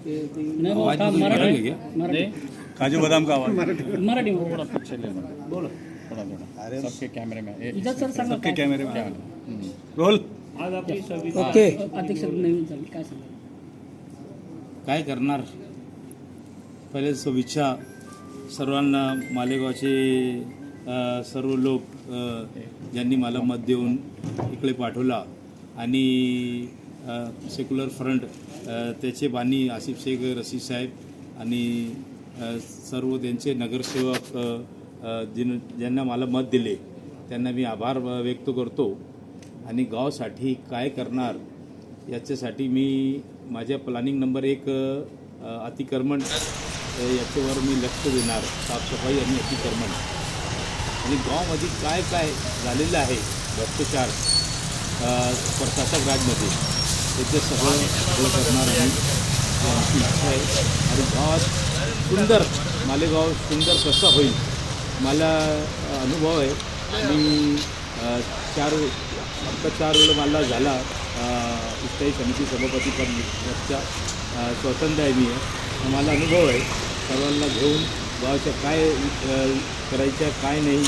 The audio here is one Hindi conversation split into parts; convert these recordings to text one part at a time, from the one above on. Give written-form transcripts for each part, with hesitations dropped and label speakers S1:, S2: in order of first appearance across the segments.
S1: नहीं वो था मराठी
S2: काजू बादाम का आवाज
S1: मराठी
S3: थोड़ा पीछे ले लो
S1: बोलो
S2: अरे
S3: सबके कैमरे में
S1: इधर सर सांगा
S2: सबके
S1: काय
S2: कॅमेरे में रोल
S4: आज आपली सव्वीस
S1: ओके अध्यक्ष नवीन झाली काय सांगा
S5: काय करणार. पहिले शुभेच्छा सर्वांना. मालेगावचे सर्व लोक ज्यांनी मला मत देऊन इकडे पाठवला आणि सेक्युलर फ्रंट त्याचे बानी आसिफ शेख रशीद साहेब आणि सर्व त्यांचे नगरसेवक ज्यांना मला मत दिले त्यांना मी आभार व्यक्त करतो. आणि गावासाठी काय करणार याच्यासाठी मी माझ्या प्लॅनिंग नंबर 1 अतिक्रमण याच्यावर मी लक्ष देणार. साफसफाई आणि अतिक्रमण आणि गावामध्ये काय काय झालेलं आहे भ्रष्टाचार प्रशासक राजमध्ये त्याचे सगळं करणार आहे आमची इच्छा आहे. आणि गावात सुंदर मालेगाव सुंदर कसा होईल मला अनुभव आहे. मी 4 वेळा मला झाला स्थायी समिती सभापती पदाचा स्वतंत्र आहे मी आहे. मला अनुभव आहे. सर्वांना घेऊन गावाच्या काय करायचं काय नाही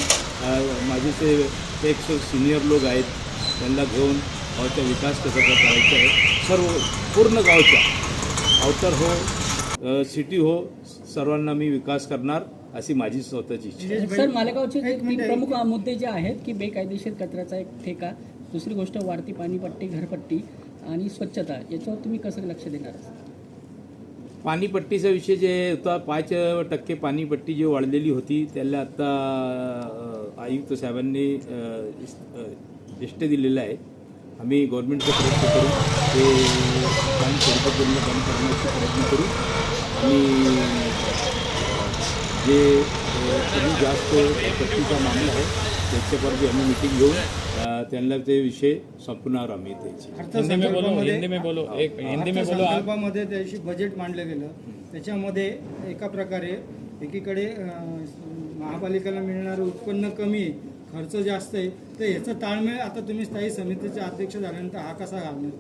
S5: माझे ते एक सिनियर लोक आहेत त्यांना घेऊन गावचा विकास कसा करायचा आहे. सर्व पूर्ण गावचा आउटर हो सिटी हो सर्वांना मी विकास करणार अशी माझी स्वतःची इच्छा आहे.
S1: सर मालेगावचे जे 3 प्रमुख मुद्दे जे आहेत की बेकायदेशीर कचऱ्याचा एक ठेका, दुसरी गोष्ट वाढती पाणीपट्टी घरपट्टी आणि स्वच्छता याच्यावर तुम्ही कसं लक्ष देणार.
S5: पाणीपट्टीचा विषय जे होता 5% पाणीपट्टी जी वाढलेली होती त्याला आता आयुक्त साहेबांनी इष्ट दिलेलं आहे. आम्ही गव्हर्नमेंटचा प्रयत्न करू ते काम स्वरूपात बंद करण्याचा प्रयत्न करू आणि जे कमी जास्त पट्टीचा मामला आहे त्याच्यावर भी आम्ही मीटिंग घेऊन त्यांना ते विषय संपणार आम्ही त्याची.
S3: हिंदी में बोलो
S4: अर्थसंकल्पामध्ये त्याशी बजेट मांडलं गेलं. त्याच्यामध्ये एका प्रकारे एकीकडे महापालिकेला मिळणारं उत्पन्न कमी आहे, खर्च जास्त आहे, तर ह्याचं ताळमेळ आता तुम्ही स्थायी समितीचे अध्यक्ष झाल्यानंतर हा कसा घालणार.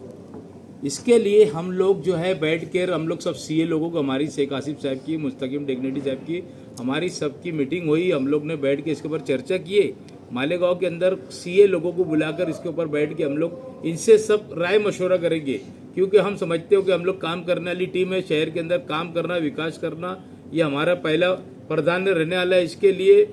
S5: इसके लिए हम लोग जो है बैठ कर हम लोग सब सीए लोगों को हमारी शेख आसिफ साहब की मुस्तकीम डिग्निटी साहब की हमारी सबकी मीटिंग हुई. हम लोग ने बैठ के इसके ऊपर चर्चा किए. मालेगांव के अंदर सीए लोगों को बुलाकर इसके ऊपर बैठ के हम लोग इनसे सब राय मशवरा करेंगे क्योंकि हम समझते हो कि हम लोग काम करने वाली टीम है. शहर के अंदर काम करना विकास करना ये हमारा पहला प्राधान्य रहने वाला है. इसके लिए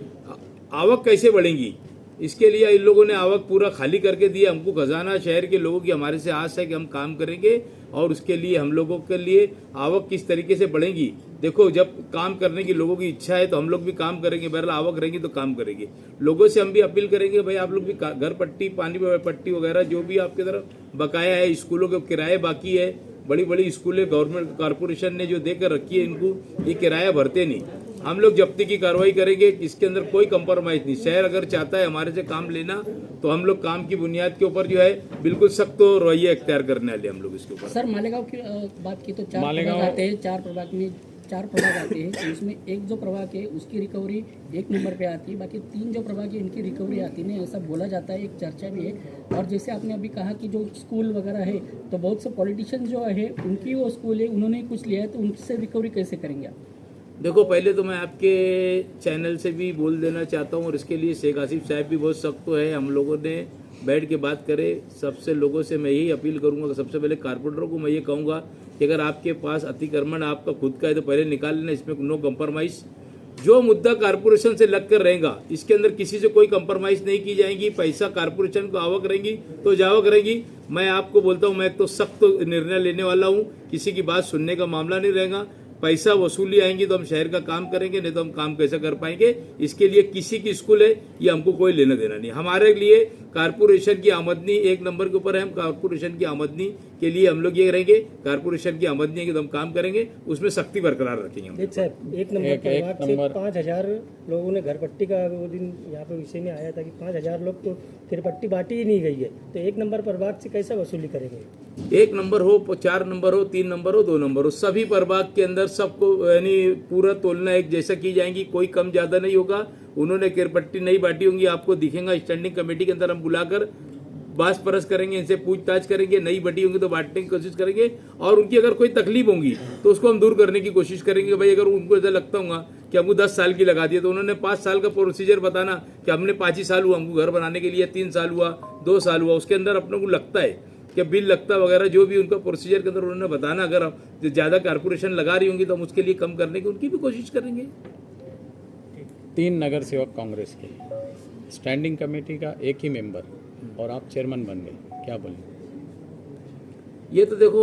S5: आवक कैसे बढ़ेंगी इसके लिए इन लोगों ने आवक पूरा खाली करके दिया. हमको खजाना शहर के लोगों की हमारे से आस है कि हम काम करेंगे और उसके लिए हम लोगों के लिए आवक किस तरीके से बढ़ेंगी. देखो जब काम करने की लोगों की इच्छा है तो हम लोग भी काम करेंगे. बहरहाल आवक रहेगी तो काम करेंगे. लोगों से हम भी अपील करेंगे भाई आप लोग भी घर पट्टी पानी पट्टी वगैरह जो भी आपके तरफ बकाया है, स्कूलों के किराए बाकी है, बड़ी बड़ी स्कूलें गवर्नमेंट कॉरपोरेशन ने जो देकर रखी है इनको ये किराया भरते नहीं. हम लोग जब्ती की कार्रवाई करेंगे. इसके अंदर कोई कंप्रोमाइज नहीं. शहर अगर चाहता है हमारे से काम लेना तो हम लोग काम की बुनियाद के ऊपर जो है बिल्कुल सख्त रवैया इख्तियार करने वाले हम लोग इसके ऊपर.
S1: सर मालेगांव की बात की तो 4 प्रभाग आते हैं. 4 प्रभाग आते हैं तो इसमें एक जो प्रभाग है उसकी रिकवरी 1 नंबर पे आती है, बाकी 3 जो प्रभाग है इनकी रिकवरी आती नहीं, ऐसा बोला जाता है. एक चर्चा भी है. और जैसे आपने अभी कहा कि जो स्कूल वगैरह है तो बहुत से पॉलिटिशियन जो है उनकी वो स्कूल है उन्होंने कुछ लिया है तो उनसे रिकवरी कैसे करेंगे आप.
S5: देखो पहले तो मैं आपके चैनल से भी बोल देना चाहता हूँ और इसके लिए शेख आसिफ साहब भी बहुत सख्त है. हम लोगों ने बैठ के बात करे. सबसे लोगों से मैं यही अपील करूँगा. सबसे पहले कारपोरेटरों को मैं ये कहूँगा कि अगर आपके पास अतिक्रमण आपका खुद का है तो पहले निकाल लेना. इसमें नो कंप्रोमाइज़. जो मुद्दा कारपोरेशन से लग कर रहेगा इसके अंदर किसी से कोई कंप्रोमाइज़ नहीं की जाएगी. पैसा कारपोरेशन को आवक रहेंगी तो जावक रहेगी. मैं आपको बोलता हूँ मैं तो सख्त निर्णय लेने वाला हूँ. किसी की बात सुनने का मामला नहीं रहेगा. पैसा वसूली आएंगी तो हम शहर का काम करेंगे, नहीं तो हम काम कैसे कर पाएंगे. इसके लिए किसी की स्कूल है ये हमको कोई लेना देना नहीं. हमारे लिए कारपोरेशन की आमदनी 1 नंबर के ऊपर है. हम कारपोरेशन की आमदनी के लिए हम लोग ये रहेंगे. कारपोरेशन की आमदनी है तो हम काम करेंगे, उसमें सख्ती बरकरार रखेंगे.
S6: एक साहब 1 नंबर प्रभाग से 5000 लोगों ने घरपट्टी का वो दिन यहाँ पे विषय में आया था कि 5000 लोग तो फिर पट्टी बांटी ही नहीं गई है. तो 1 नंबर प्रभाग से कैसा वसूली करेंगे.
S5: 1 नंबर हो 4 नंबर हो 3 नंबर हो 2 नंबर हो सभी प्रभाग के अंदर सबको यानी पूरा तोलना एक जैसा की जाएंगी. कोई कम ज्यादा नहीं होगा. उन्होंने किरपट्टी नहीं बांटी होंगी आपको दिखेगा. स्टैंडिंग कमेटी के अंदर हम बुलाकर बास परस करेंगे, इनसे पूछताछ करेंगे, नई बटी होंगी तो बांटने की कोशिश करेंगे, और उनकी अगर कोई तकलीफ होंगी तो उसको हम दूर करने की कोशिश करेंगे। भाई अगर उनको ऐसा लगता होगा कि हमको 10 साल की लगा दिया, तो उन्होंने 5 साल का प्रोसीजर बताना कि हमने 5 ही साल हुआ हमको घर बनाने के लिए, 3 साल हुआ, 2 साल हुआ, उसके अंदर अपने को लगता है कि बिल लगता वगैरह जो भी उनका प्रोसीजर के अंदर उन्होंने बताना। अगर ज़्यादा कारपोरेशन लगा रही होंगी तो हम उसके लिए कम करने की उनकी भी कोशिश करेंगे।
S3: 3 नगर सेवक कांग्रेस के, स्टैंडिंग कमेटी का एक ही मेंबर, और आप चेयरमैन बन गए, क्या बोलें?
S5: ये तो देखो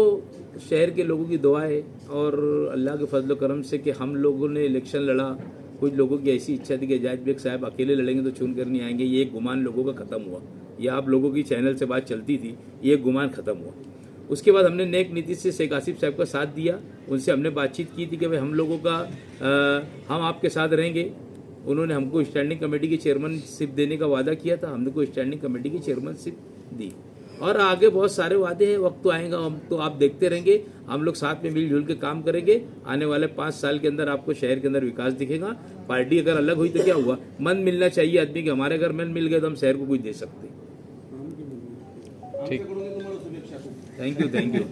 S5: शहर के लोगों की दुआ है और अल्लाह के फजल करम से कि हम लोगों ने इलेक्शन लड़ा। कुछ लोगों की ऐसी इच्छा थी कि जाहिद बेग साहब अकेले लड़ेंगे तो चुन कर नहीं आएंगे, ये एक गुमान लोगों का ख़त्म हुआ। ये आप लोगों की चैनल से बात चलती थी, ये एक गुमान ख़त्म हुआ। उसके बाद हमने नेक नीति से शेख आसिफ साहब का साथ दिया, उनसे हमने बातचीत की थी कि भाई हम लोगों का हम आपके साथ रहेंगे। उन्होंने हमको स्टैंडिंग कमेटी की चेयरमैनशिप देने का वादा किया था, हमने को स्टैंडिंग कमेटी की चेयरमैनशिप दी, और आगे बहुत सारे वादे हैं। वक्त तो आएगा, हम तो आप देखते रहेंगे, हम लोग साथ में मिलजुल के काम करेंगे। आने वाले 5 साल के अंदर आपको शहर के अंदर विकास दिखेगा। पार्टी अगर अलग हुई तो क्या हुआ, मन मिलना चाहिए आदमी के। हमारे अगर मन मिल गए तो हम शहर को कुछ दे सकते। ठीक, थैंक यू।